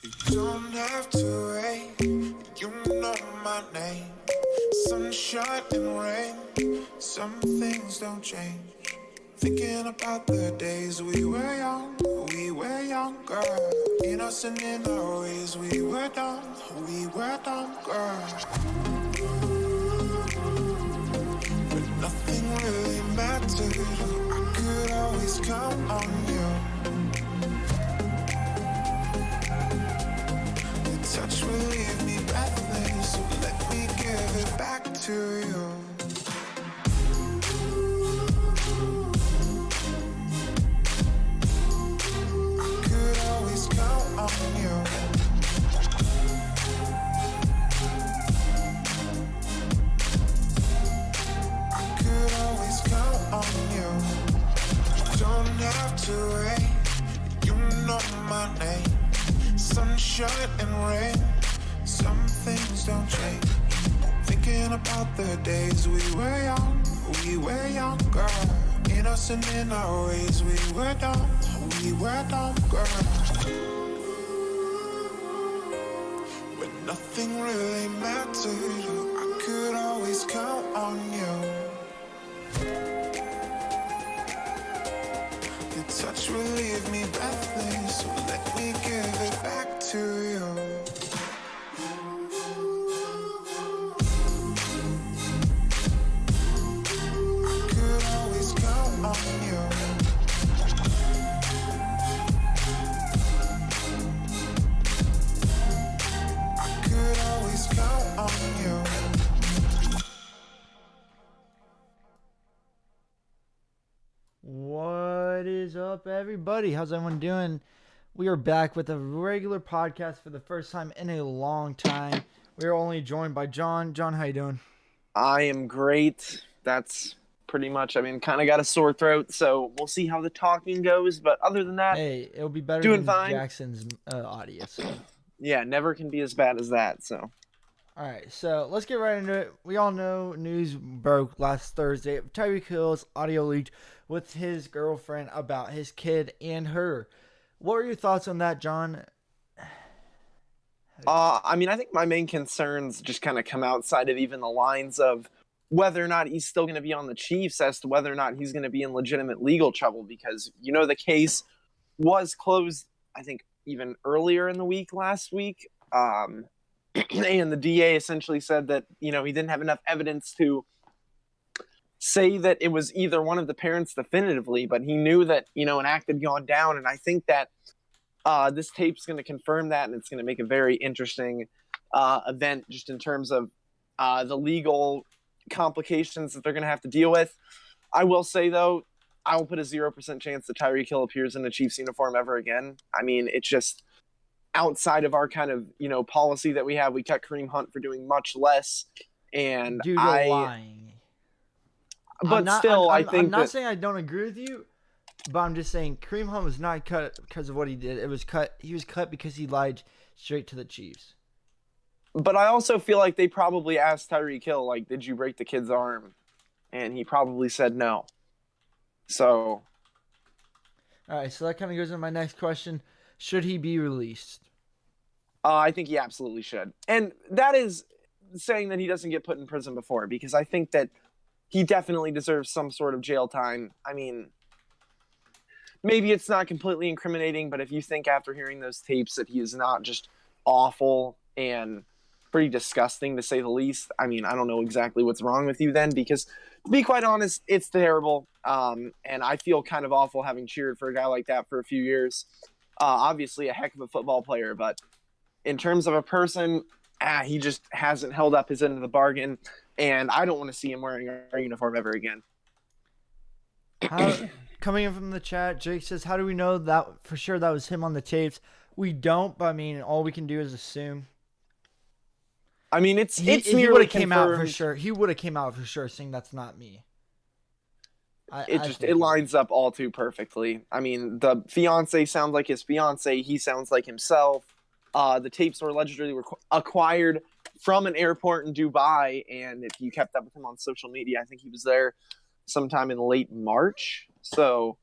You don't have to wait, you know my name. Sunshine and rain, some things don't change. Thinking about the days we were younger. Innocent in our ways, we were dumb, girl. But nothing really mattered, I could always count on you. Touch will leave me breathless, so let me give it back to you. I could always count on you. I could always count on you. Don't have to wait, you know my name. Sunshine and rain, some things don't change. Thinking about the days we were younger. Innocent in our ways, we were dumb, girl. When nothing really mattered, I could always count on you. Your touch will leave me breathless, so let me give it back to you. I could always count on you. I could always count on you. What is up, everybody? How's everyone doing? We are back with a regular podcast for the first time in a long time. We are only joined by John. John, how you doing? I am great. That's pretty much, kind of got a sore throat, so we'll see how the talking goes. But other than that, Hey, it'll be better doing than fine. Jackson's audio. So. Yeah, never can be as bad as that, so. All right, so let's get right into it. We all know news broke last Thursday. TYREEK Hill's audio leaked with his girlfriend about his kid and her. What were your thoughts on that, John? I think my main concerns just kind of come outside of even the lines of whether or not he's still going to be on the Chiefs as to whether or not he's going to be in legitimate legal trouble, because, the case was closed, I think, even earlier in the week last week. And the DA essentially said that, he didn't have enough evidence to say that it was either one of the parents definitively, but he knew that, an act had gone down. And I think that this tape's going to confirm that, and it's going to make a very interesting event just in terms of the legal complications that they're going to have to deal with. I will say, though, I will put a 0% chance that TYREEK Hill appears in a Chiefs uniform ever again. I mean, it's just outside of our kind of, policy that we have. We cut Kareem Hunt for doing much less. And Dude, you're lying. But I'm not saying I don't agree with you, but I'm just saying Kareem Hunt was not cut because of what he did. It was cut. He was cut because he lied straight to the Chiefs. But I also feel like they probably asked TYREEK Hill, like, did you break the kid's arm? And he probably said no. So. All right, so that kind of goes into my next question. Should he be released? I think he absolutely should. And that is saying that he doesn't get put in prison before, because I think that he definitely deserves some sort of jail time. I mean, maybe it's not completely incriminating, but if you think after hearing those tapes that he is not just awful and pretty disgusting, to say the least, I mean, I don't know exactly what's wrong with you then, because to be quite honest, it's terrible. And I feel kind of awful having cheered for a guy like that for a few years. Obviously a heck of a football player, but in terms of a person, he just hasn't held up his end of the bargain, and I don't want to see him wearing our uniform ever again. Coming in from the chat, Jake says, how do we know that for sure that was him on the tapes? We don't, but I mean, all we can do is assume. I mean, he would have came out for sure. He would have came out for sure saying that's not me. It lines up all too perfectly. I mean, the fiance sounds like his fiance. He sounds like himself. The tapes were allegedly acquired from an airport in Dubai, and if you kept up with him on social media, I think he was there sometime in late March. So,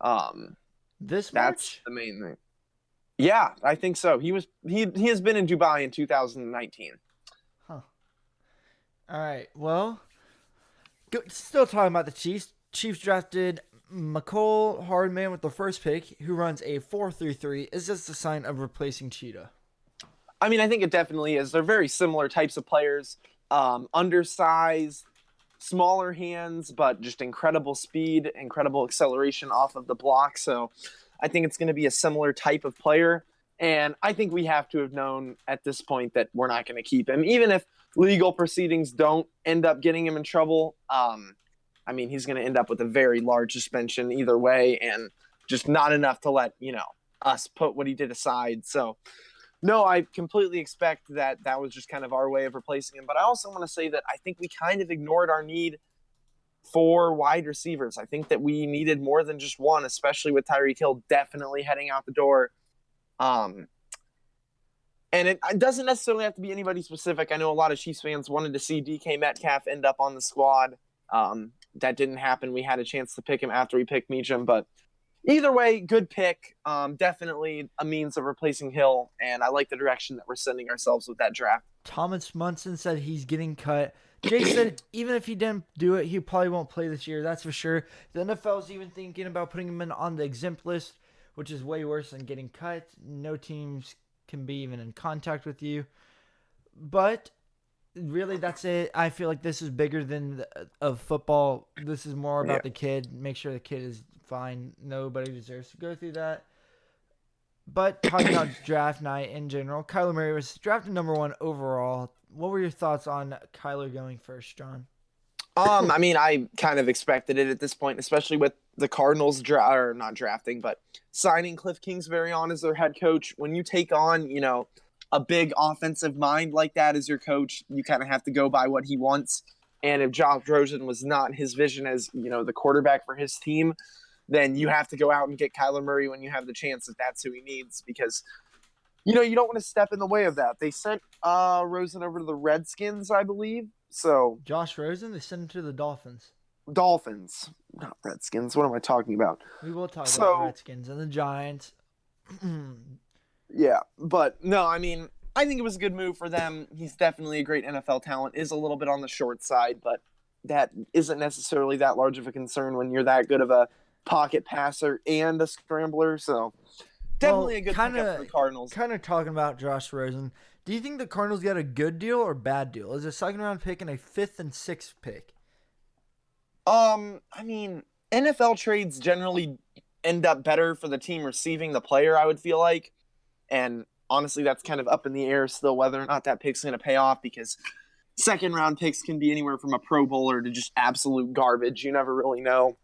that's the main thing. Yeah, I think so. He has been in Dubai in 2019. Huh. All right. Well, still talking about the Chiefs. Chiefs drafted McCole Hardman with the first pick, who runs a 4.33. Is this a sign of replacing Cheetah? I mean, I think it definitely is. They're very similar types of players. Undersized, smaller hands, but just incredible speed, incredible acceleration off of the block. So I think it's going to be a similar type of player. And I think we have to have known at this point that we're not going to keep him, even if legal proceedings don't end up getting him in trouble. I mean, he's going to end up with a very large suspension either way, and just not enough to let us put what he did aside. So no, I completely expect that that was just kind of our way of replacing him. But I also want to say that I think we kind of ignored our need for wide receivers. I think that we needed more than just one, especially with TYREEK Hill definitely heading out the door. And it doesn't necessarily have to be anybody specific. I know a lot of Chiefs fans wanted to see DK Metcalf end up on the squad. That didn't happen. We had a chance to pick him after we picked Meacham, but either way, good pick. Definitely a means of replacing Hill, and I like the direction that we're sending ourselves with that draft. Thomas Munson said he's getting cut. Jake said even if he didn't do it, he probably won't play this year. That's for sure. The NFL's even thinking about putting him on the exempt list, which is way worse than getting cut. No teams can be even in contact with you. But really, that's it. I feel like this is bigger than of football. This is more about the kid. Make sure the kid is fine. Nobody deserves to go through that. But talking about draft night in general, KYLER Murray was drafted number 1 overall. What were your thoughts on KYLER going first, John? I mean, I kind of expected it at this point, especially with the Cardinals not drafting, but signing Cliff Kingsbury on as their head coach. When you take on, a big offensive mind like that as your coach, you kind of have to go by what he wants. And if Josh Rosen was not his vision as, the quarterback for his team, then you have to go out and get KYLER Murray when you have the chance if that's who he needs, because you don't want to step in the way of that. They sent Rosen over to the Redskins, I believe. So Josh Rosen, they sent him to the Dolphins. Dolphins, not Redskins. What am I talking about? We will talk about the Redskins and the Giants. Yeah, but no, I mean, I think it was a good move for them. He's definitely a great NFL talent. Is a little bit on the short side, but that isn't necessarily that large of a concern when you're that good of a pocket passer and a scrambler. So definitely a good pickup for the Cardinals. Kind of talking about Josh Rosen. Do you think the Cardinals got a good deal or bad deal? Is a second round pick and a 5th and 6th pick? I mean, NFL trades generally end up better for the team receiving the player, I would feel like. And honestly, that's kind of up in the air still whether or not that pick's going to pay off, because second round picks can be anywhere from a Pro Bowler to just absolute garbage. You never really know.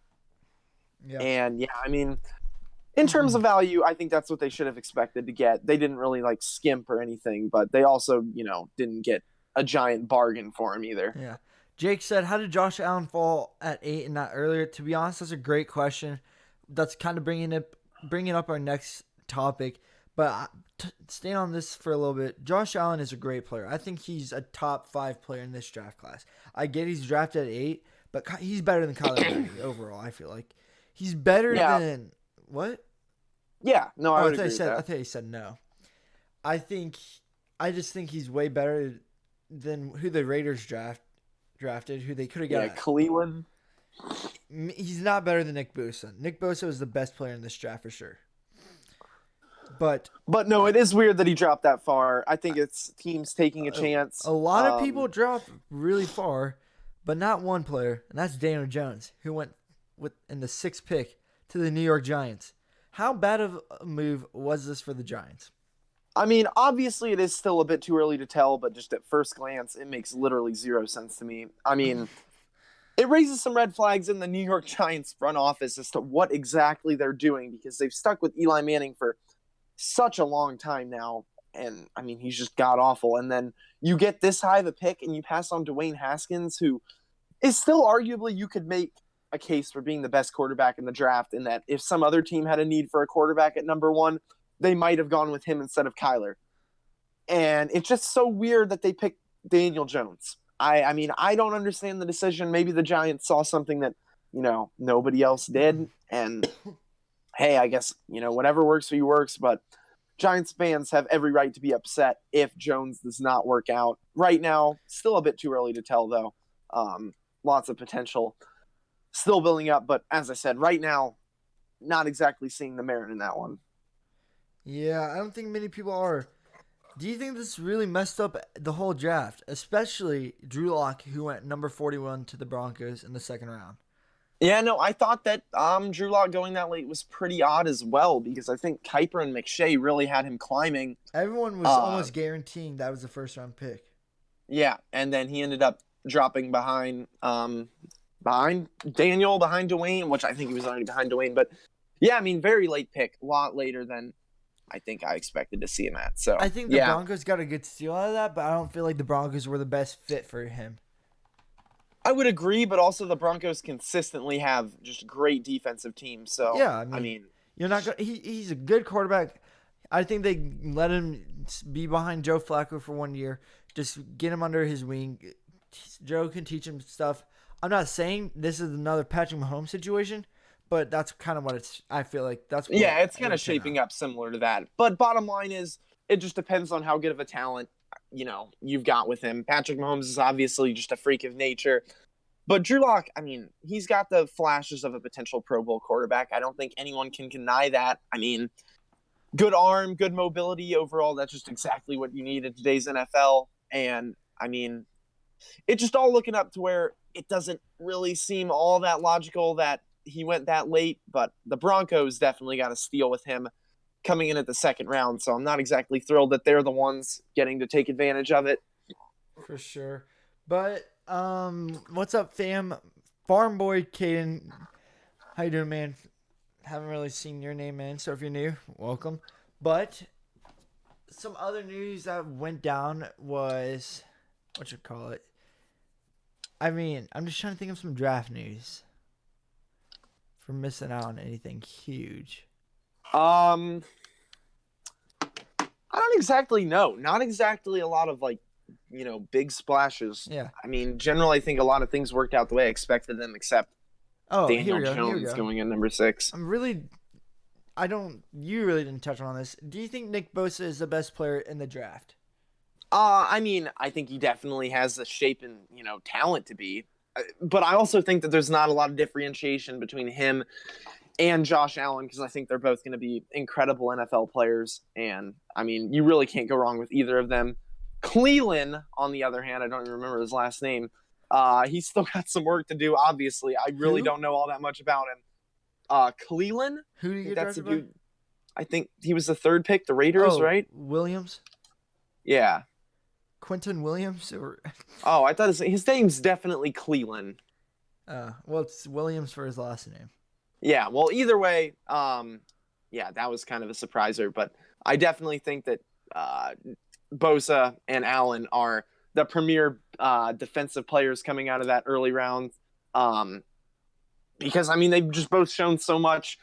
Yeah. And yeah, I mean, in terms of value, I think that's what they should have expected to get. They didn't really skimp or anything, but they also, didn't get a giant bargain for him either. Yeah. Jake said, how did Josh Allen fall at 8 and not earlier? To be honest, that's a great question. That's kind of bringing up our next topic. But staying on this for a little bit, Josh Allen is a great player. I think he's a top 5 player in this draft class. I get he's drafted at 8, but he's better than KYLER Murray overall, I feel like. He's better than... What? Yeah, no, I would agree with that. I thought he said no. I just think he's way better than who the Raiders drafted, who they could have got. Yeah, Cleveland. He's not better than Nick Bosa. Nick Bosa was the best player in this draft for sure. But no, it is weird that he dropped that far. I think it's teams taking a chance. A lot of people dropped really far, but not one player, and that's Daniel Jones, who went in the 6th pick to the New York Giants. How bad of a move was this for the Giants? I mean, obviously it is still a bit too early to tell, but just at first glance, it makes literally zero sense to me. I mean, it raises some red flags in the New York Giants front office as to what exactly they're doing, because they've stuck with Eli Manning for such a long time now. And I mean, he's just god awful. And then you get this high of a pick and you pass on Dwayne Haskins, who is still arguably, you could make a case for being the best quarterback in the draft, in that if some other team had a need for a quarterback at number 1, they might have gone with him instead of KYLER. And it's just so weird that they picked Daniel Jones. I mean, I don't understand the decision. Maybe the Giants saw something that, nobody else did. And hey, I guess, whatever works for you works. But Giants fans have every right to be upset if Jones does not work out. Right now, still a bit too early to tell, though. Lots of potential still building up. But as I said, right now, not exactly seeing the merit in that one. Yeah, I don't think many people are. Do you think this really messed up the whole draft, especially Drew Lock, who went number 41 to the Broncos in the second round? Yeah, no, I thought that Drew Lock going that late was pretty odd as well, because I think Kuiper and McShay really had him climbing. Everyone was almost guaranteeing that was the first round pick. Yeah, and then he ended up dropping behind Daniel, behind Dwayne, which I think he was already behind Dwayne. But yeah, I mean, very late pick, a lot later than I think I expected to see him at. So I think the Broncos got a good steal out of that, but I don't feel like the Broncos were the best fit for him. I would agree, but also the Broncos consistently have just great defensive teams. So yeah, I mean you're not gonna, he's a good quarterback. I think they let him be behind Joe Flacco for 1 year. Just get him under his wing. Joe can teach him stuff. I'm not saying this is another Patrick Mahomes situation, but that's kind of what it's. I feel like that's what it's kind of shaping up similar to that. But bottom line is, it just depends on how good of a talent you've got with him. Patrick Mahomes is obviously just a freak of nature. But Drew Lock, I mean, he's got the flashes of a potential Pro Bowl quarterback. I don't think anyone can deny that. I mean, good arm, good mobility overall. That's just exactly what you need in today's NFL. And, I mean, it's just all looking up to where it doesn't really seem all that logical that he went that late. But the Broncos definitely got a steal with him coming in at the second round. So I'm not exactly thrilled that they're the ones getting to take advantage of it. For sure. But what's up, fam? Farm boy Caden, how you doing, man? Haven't really seen your name, man. So if you're new, welcome. But some other news that went down was I mean, I'm just trying to think of some draft news for missing out on anything huge. I don't exactly know. Not exactly a lot of big splashes. Yeah. I mean, generally, I think a lot of things worked out the way I expected them, except Daniel Jones going in number 6. You really didn't touch on this. Do you think Nick Bosa is the best player in the draft? I mean, I think he definitely has the shape and, talent to be. But I also think that there's not a lot of differentiation between him and Josh Allen, because I think they're both going to be incredible NFL players. And, I mean, you really can't go wrong with either of them. Cleveland, on the other hand, I don't even remember his last name. He's still got some work to do, obviously. I really don't know all that much about him. Cleveland? Who do you get drafted by? I think he was the 3rd pick, the Raiders, right? Williams? Yeah. Quentin Williams? Oh, I thought his name's definitely Cleveland. Well, it's Williams for his last name. Yeah, well, either way, that was kind of a surpriser. But I definitely think that Bosa and Allen are the premier defensive players coming out of that early round. Because, I mean, they've just both shown such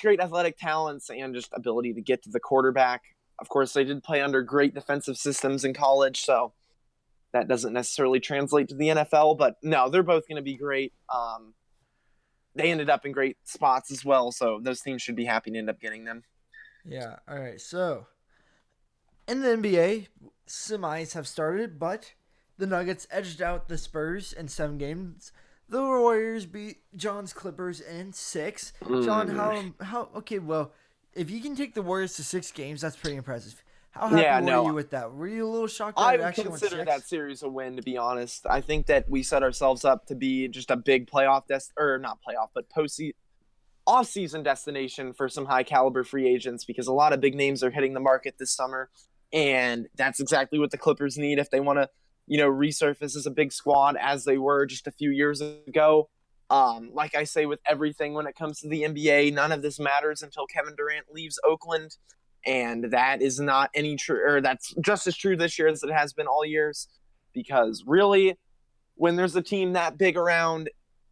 great athletic talents and just ability to get to the quarterback. Of course, they did play under great defensive systems in college, so that doesn't necessarily translate to the NFL. But no, they're both going to be great. They ended up in great spots as well, so those teams should be happy to end up getting them. Yeah, all right. So, in the NBA, semis have started, but the Nuggets edged out the Spurs in 7 games. The Warriors beat John's Clippers in 6. John, how? Okay, well, if you can take the Warriors to 6 games, that's pretty impressive. How happy were you with that? Were you a little shocked that I it would actually consider went 6? that series a win, to be honest. I think that we set ourselves up to be just a big playoff off-season destination for some high-caliber free agents, because a lot of big names are hitting the market this summer, and that's exactly what the Clippers need if they want to, resurface as a big squad as they were just a few years ago. Like I say with everything when it comes to the NBA, none of this matters until Kevin Durant leaves Oakland. And that is not that's just as true this year as it has been all years, because really, when there's a team that big around,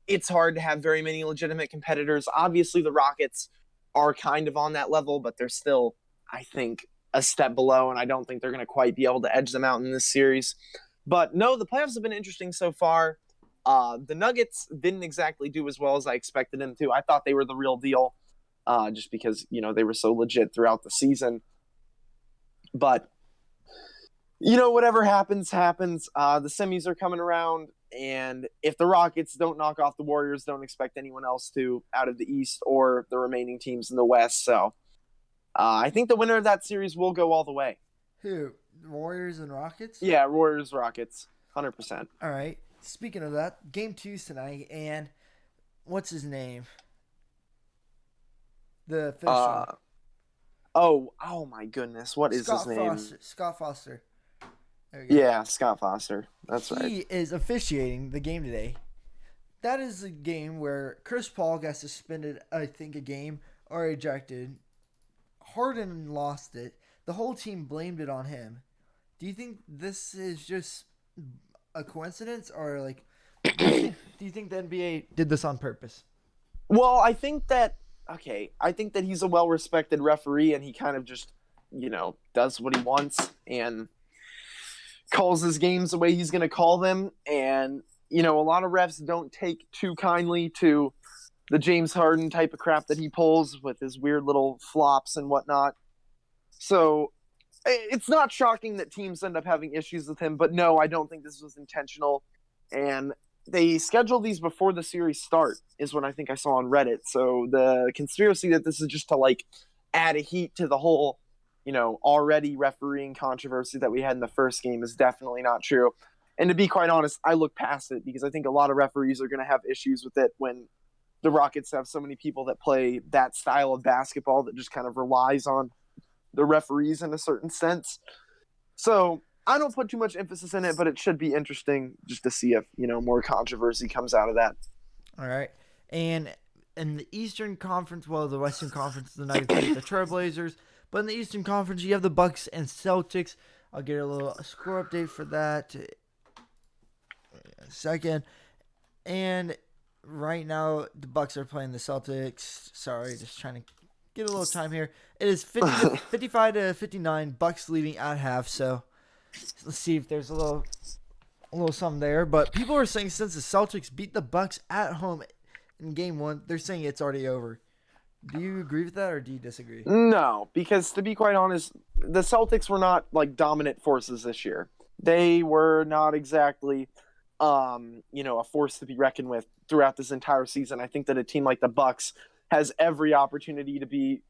it's hard to have very many legitimate competitors. Obviously, the Rockets are kind of on that level, but they're still, I think, a step below, and I don't think they're going to quite be able to edge them out in this series. But no, the playoffs have been interesting so far. The Nuggets didn't exactly do as well as I expected them to. I thought they were the real deal. Just because, they were so legit throughout the season. But whatever happens, happens. The semis are coming around, and if the Rockets don't knock off the Warriors, don't expect anyone else to out of the East or the remaining teams in the West. So I think the winner of that series will go all the way. Who? Warriors and Rockets? Yeah, Warriors, Rockets, 100%. All right. Speaking of that, game 2's tonight, and what's his name? The official. Oh my goodness, what is his name? Scott Foster. There we go. Yeah, Scott Foster. That's right. He is officiating the game today. That is a game where Chris Paul got suspended, I think, a game or ejected. Harden lost it. The whole team blamed it on him. Do you think this is just a coincidence, or do you think the NBA did this on purpose? Well, I think that he's a well-respected referee, and he kind of just, does what he wants and calls his games the way he's going to call them. And, a lot of refs don't take too kindly to the James Harden type of crap that he pulls with his weird little flops and whatnot. So it's not shocking that teams end up having issues with him, but no, I don't think this was intentional. And they schedule these before the series start is what I think I saw on Reddit. So the conspiracy that this is just to add a heat to the whole, already refereeing controversy that we had in the first game is definitely not true. And to be quite honest, I look past it because I think a lot of referees are going to have issues with it when the Rockets have so many people that play that style of basketball that just kind of relies on the referees in a certain sense. So I don't put too much emphasis in it, but it should be interesting just to see if, more controversy comes out of that. All right. And in the Eastern Conference, the Western Conference tonight, the Trailblazers. But in the Eastern Conference, you have the Bucks and Celtics. I'll get a little score update for that in a second. And right now, the Bucks are playing the Celtics. Sorry, just trying to get a little time here. It is 55 to 59. Bucks leading at half. So let's see if there's a little something there. But people are saying since the Celtics beat the Bucks at home in Game 1, they're saying it's already over. Do you agree with that, or do you disagree? No, because to be quite honest, the Celtics were not dominant forces this year. They were not exactly, a force to be reckoned with throughout this entire season. I think that a team like the Bucks has every opportunity to be,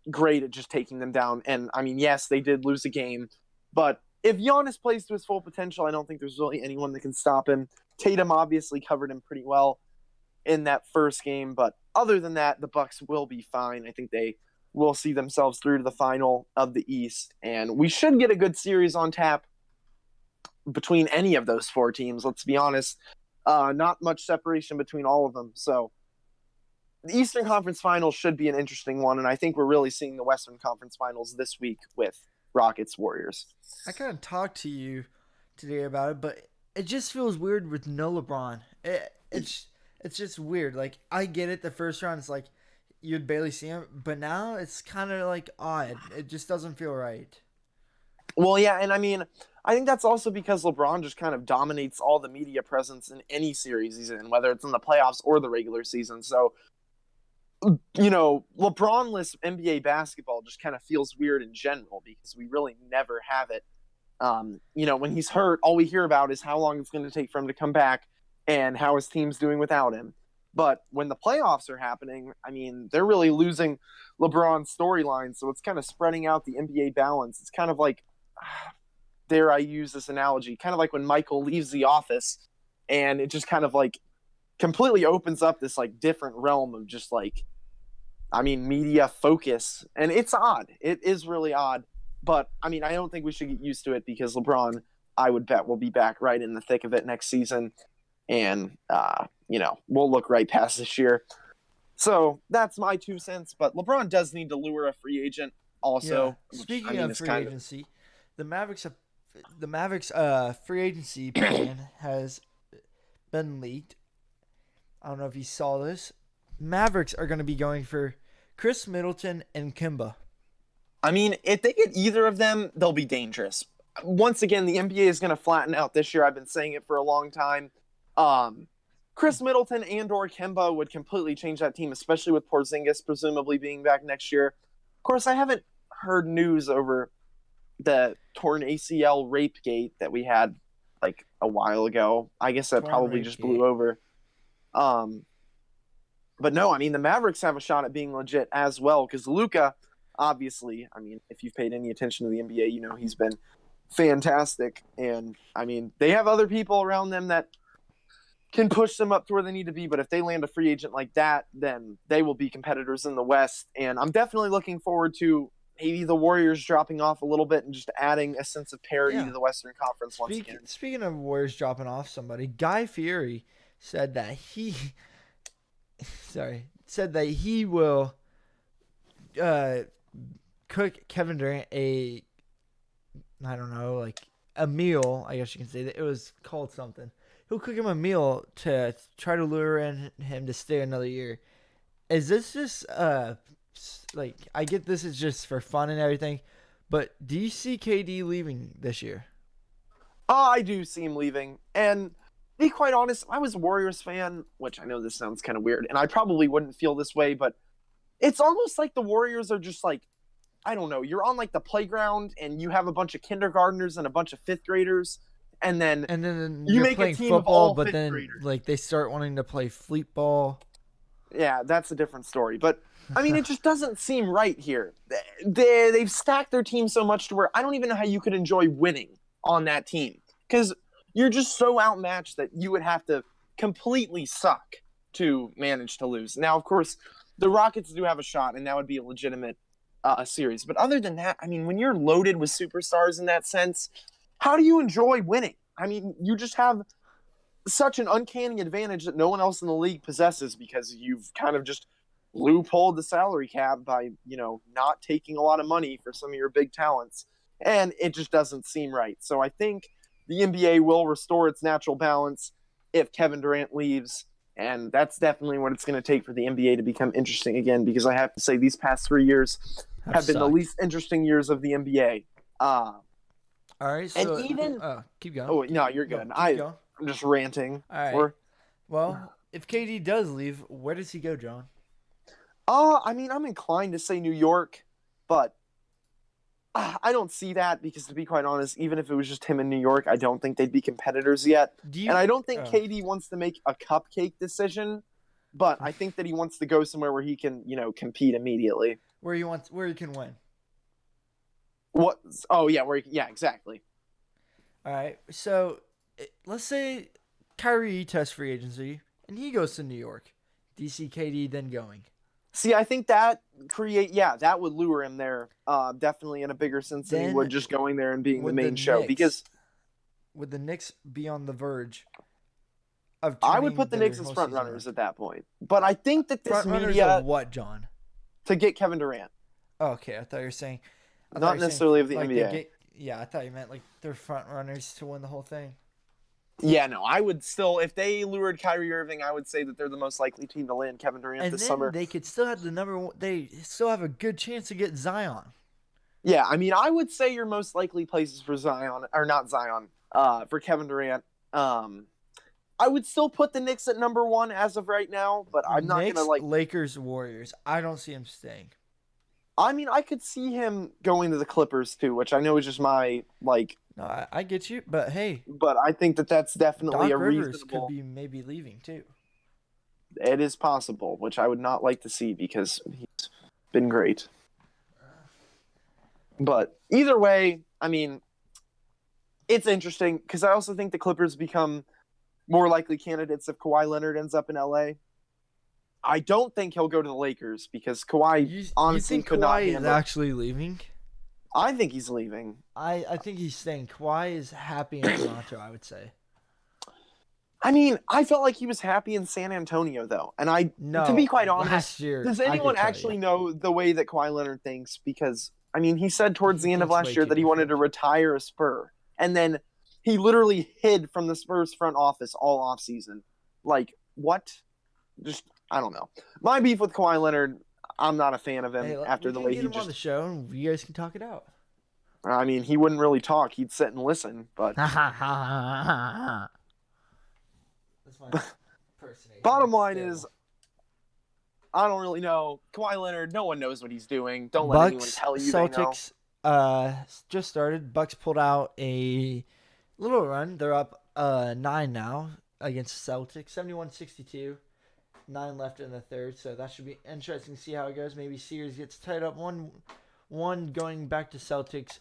great at just taking them down. And I mean, yes, they did lose a game, but if Giannis plays to his full potential, I don't think there's really anyone that can stop him. Tatum obviously covered him pretty well in that first game, but other than that, the Bucks will be fine. I think they will see themselves through to the final of the East, and we should get a good series on tap between any of those four teams. Let's be honest, not much separation between all of them. So the Eastern Conference Finals should be an interesting one, and I think we're really seeing the Western Conference Finals this week with Rockets Warriors. I kind of talked to you today about it, but it just feels weird with no LeBron. It's just weird. I get it. The first round, it's you'd barely see him, but now it's kind of odd. It just doesn't feel right. Well, yeah, and I mean, I think that's also because LeBron just kind of dominates all the media presence in any series he's in, whether it's in the playoffs or the regular season. So, LeBron-less NBA basketball just kind of feels weird in general because we really never have it. When he's hurt, all we hear about is how long it's going to take for him to come back and how his team's doing without him. But when the playoffs are happening, I mean, they're really losing LeBron's storyline, so it's kind of spreading out the NBA balance. It's kind of dare I use this analogy, kind of like when Michael leaves the office and it just kind of completely opens up this different realm of just media focus. And it's odd. It is really odd. But I mean, I don't think we should get used to it because LeBron, I would bet, will be back right in the thick of it next season. And, we'll look right past this year. So that's my 2 cents. But LeBron does need to lure a free agent also. Yeah. Speaking of free agency, the Mavericks free agency plan has been leaked. I don't know if you saw this. Mavericks are going to be going for Chris Middleton and Kemba. I mean, if they get either of them, they'll be dangerous. Once again, the NBA is going to flatten out this year. I've been saying it for a long time. Chris Middleton and or Kemba would completely change that team, especially with Porzingis presumably being back next year. Of course, I haven't heard news over the torn ACL rape gate that we had like a while ago. I guess that Torn probably rape just gate. blew over. But no, I mean the Mavericks have a shot at being legit as well because Luka, obviously, I mean if you've paid any attention to the NBA, you know he's been fantastic, and I mean they have other people around them that can push them up to where they need to be. But if they land a free agent like that, then they will be competitors in the West. And I'm definitely looking forward to maybe the Warriors dropping off a little bit and just adding a sense of parity to the Western Conference once again. Speaking of Warriors dropping off somebody, Guy Fieri said that said that he will cook Kevin Durant a meal. I guess you can say that it was called something. He'll cook him a meal to try to lure in him to stay another year. Is this just I get this is just for fun and everything, but do you see KD leaving this year? I do see him leaving. And to be quite honest, I was a Warriors fan, which I know this sounds kind of weird, and I probably wouldn't feel this way, but it's almost like the Warriors are just like, I don't know, you're on like the playground and you have a bunch of kindergartners and a bunch of fifth graders, and then you you're make playing a team football, of all but fifth then graders. like they start wanting to play fleet ball. Yeah, that's a different story. But I mean, it just doesn't seem right here. They've stacked their team so much to where I don't even know how you could enjoy winning on that team because you're just so outmatched that you would have to completely suck to manage to lose. Now, of course, the Rockets do have a shot, and that would be a legitimate series. But other than that, I mean, when you're loaded with superstars in that sense, how do you enjoy winning? I mean, you just have such an uncanny advantage that no one else in the league possesses because you've kind of just loopholed the salary cap by, not taking a lot of money for some of your big talents. And it just doesn't seem right. So I think the NBA will restore its natural balance if Kevin Durant leaves. And that's definitely what it's going to take for the NBA to become interesting again, because I have to say these past 3 years have been the least interesting years of the NBA. All right. So, and even keep going. Oh, no, you're good. I'm just ranting. All right. Well, if KD does leave, where does he go, John? I mean, I'm inclined to say New York, but I don't see that because, to be quite honest, even if it was just him in New York, I don't think they'd be competitors yet. And I don't think KD wants to make a cupcake decision, but I think that he wants to go somewhere where he can, compete immediately. Where he can win. What? Oh, yeah, exactly. All right. So let's say Kyrie tests free agency and he goes to New York. Do you see KD then going? See, I think that that would lure him there, definitely in a bigger sense than he would just going there and being the main show. Because would the Knicks be on the verge of? I would put the Knicks as front runners at that point. But I think that this front runners media of what, John? To get Kevin Durant. Oh, okay, I thought you were saying not necessarily of the NBA. I thought you meant like they're front runners to win the whole thing. Yeah, no, I would still, if they lured Kyrie Irving, I would say that they're the most likely team to land Kevin Durant this summer. And then they could still have the number one. They still have a good chance to get Zion. Yeah, I mean, I would say your most likely places for Zion, or not Zion, for Kevin Durant. I would still put the Knicks at number one as of right now, but I'm not going to Lakers, Warriors. I don't see him staying. I mean, I could see him going to the Clippers too, which I know is just my No, I get you, but hey. But I think that that's definitely Doc a Rivers reasonable. Could be maybe leaving too. It is possible, which I would not like to see because he's been great. But either way, I mean, it's interesting because I also think the Clippers become more likely candidates if Kawhi Leonard ends up in LA. I don't think he'll go to the Lakers because Kawhi honestly could not handle. You think Kawhi is actually leaving? I think he's leaving. I think he's staying. Kawhi is happy in Toronto, I would say. I mean, I felt like he was happy in San Antonio, though. And to be quite honest, last year, does anyone actually know the way that Kawhi Leonard thinks? Because, I mean, he said towards the end of last year that he wanted to retire a Spur. And then he literally hid from the Spurs front office all offseason. Like, what? Just, I don't know. My beef with Kawhi Leonard, I'm not a fan of him after the way he just... on the show and you guys can talk it out. I mean, he wouldn't really talk. He'd sit and listen, but... That's my impersonation. Bottom line is, I don't really know. Kawhi Leonard, no one knows what he's doing. Don't let anyone tell you Celtics just started. Bucks pulled out a little run. They're up 9 now against Celtics, 71-62. 9 left in the third, so that should be interesting to see how it goes. Maybe series gets tied up 1-1 going back to Celtics.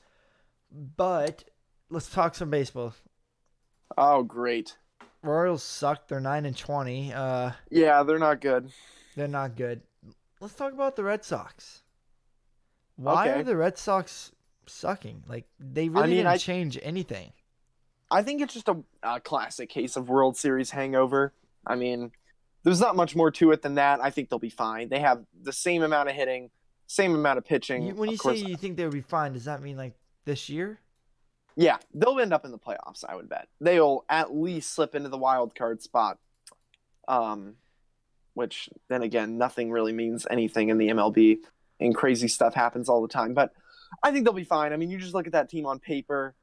But let's talk some baseball. Oh, great. Royals suck. They're 9-20. Yeah, they're not good. They're not good. Let's talk about the Red Sox. Why are the Red Sox sucking? Like, they really didn't change anything. I think it's just a classic case of World Series hangover. I mean, there's not much more to it than that. I think they'll be fine. They have the same amount of hitting, same amount of pitching. When you say you think they'll be fine, does that mean like this year? Yeah, they'll end up in the playoffs, I would bet. They'll at least slip into the wild card spot. Which then again, nothing really means anything in the MLB, and crazy stuff happens all the time. But I think they'll be fine. I mean, you just look at that team on paper.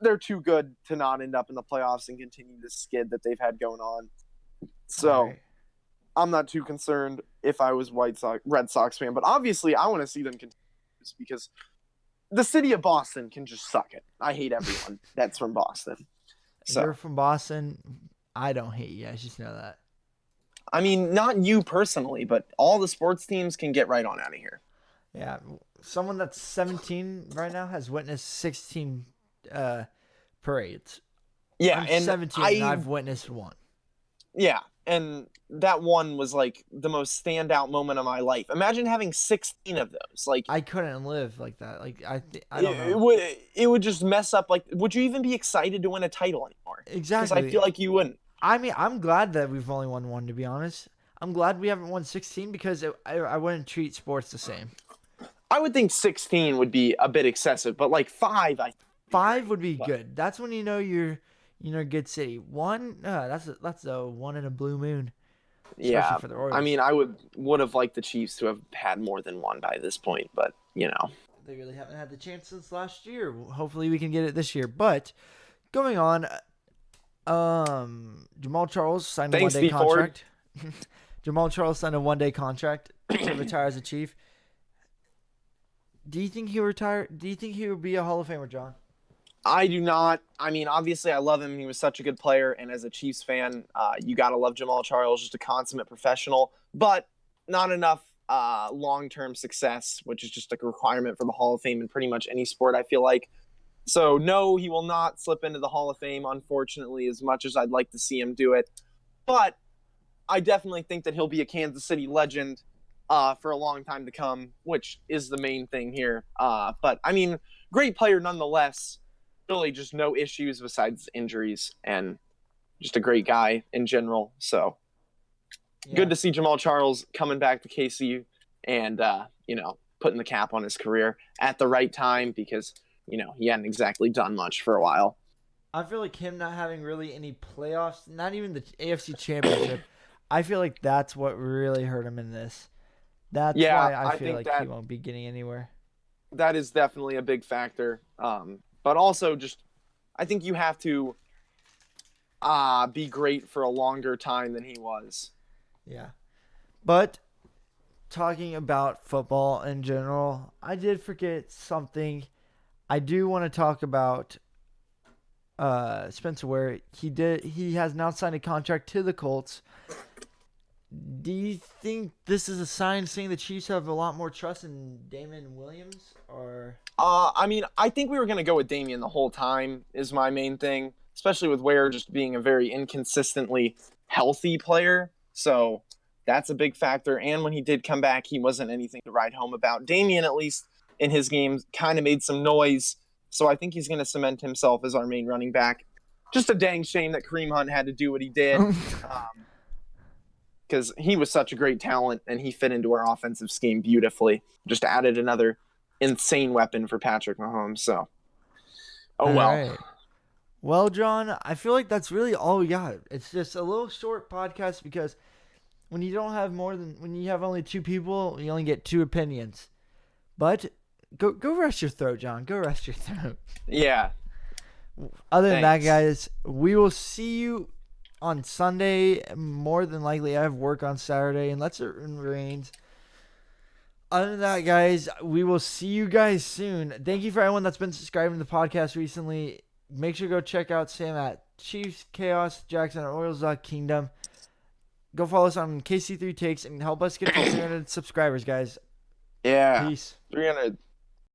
They're too good to not end up in the playoffs and continue this skid that they've had going on. So Right. I'm not too concerned if I was Red Sox fan. But obviously, I want to see them continue this because the city of Boston can just suck it. I hate everyone that's from Boston. If So you're from Boston, I don't hate you. I just know that. I mean, not you personally, but all the sports teams can get right on out of here. Yeah, someone that's 17 right now has witnessed 16 parades. Yeah, I'm and 17 and I've witnessed one. Yeah, and that one was like the most standout moment of my life. Imagine having 16 of those. Like I couldn't live like that. Like I don't know. It would just mess up. Like, would you even be excited to win a title anymore? Exactly. Because I feel like you wouldn't. I mean, I'm glad that we've only won one, to be honest. I'm glad we haven't won 16 because I wouldn't treat sports the same. I would think 16 would be a bit excessive, but like 5, 5 would be good. That's when you know you're a good city. 1, that's a one in a blue moon. Yeah, for the Orioles. I mean, I would have liked the Chiefs to have had more than one by this point, but you know, they really haven't had the chance since last year. Hopefully, we can get it this year. But going on, Jamal Charles signed a 1-day contract. Jamal Charles signed a 1-day contract to retire as a Chief. Do you think he'll retire? Do you think he will be a Hall of Famer, John? I do not. I mean, obviously, I love him. He was such a good player, and as a Chiefs fan, you gotta love Jamal Charles, just a consummate professional, but not enough long-term success, which is just a requirement for the Hall of Fame in pretty much any sport, I feel like. So, no, he will not slip into the Hall of Fame, unfortunately, as much as I'd like to see him do it. But I definitely think that he'll be a Kansas City legend for a long time to come, which is the main thing here. But, I mean, great player nonetheless. Really just no issues besides injuries, and just a great guy in general. So good to see Jamal Charles coming back to KC and, putting the cap on his career at the right time because, he hadn't exactly done much for a while. I feel like him not having really any playoffs, not even the AFC Championship, I feel like that's what really hurt him in this. That's why I feel like he won't be getting anywhere. That is definitely a big factor. But also just, I think you have to be great for a longer time than he was. Yeah. But talking about football in general, I did forget something. I do want to talk about Spencer Ware. He has now signed a contract to the Colts. Do you think this is a sign saying the Chiefs have a lot more trust in Damon Williams, or? I mean, I think we were going to go with Damian the whole time is my main thing, especially with Ware just being a very inconsistently healthy player. So that's a big factor. And when he did come back, he wasn't anything to write home about. Damian, at least in his games, kind of made some noise. So I think he's going to cement himself as our main running back. Just a dang shame that Kareem Hunt had to do what he did. Because he was such a great talent and he fit into our offensive scheme beautifully. Just added another insane weapon for Patrick Mahomes. So, well. Right. Well, John, I feel like that's really all we got. It's just a little short podcast because when you have only 2 people, you only get 2 opinions. But go rest your throat, John. Go rest your throat. Yeah. Other than that, guys, we will see you on Sunday. More than likely, I have work on Saturday, unless it rains. Other than that, guys, we will see you guys soon. Thank you for everyone that's been subscribing to the podcast recently. Make sure to go check out Sam at Chiefs Chaos, Jackson at Orioles Kingdom. Go follow us on KC3 Takes and help us get to 300 subscribers, guys. Yeah. Peace. 300.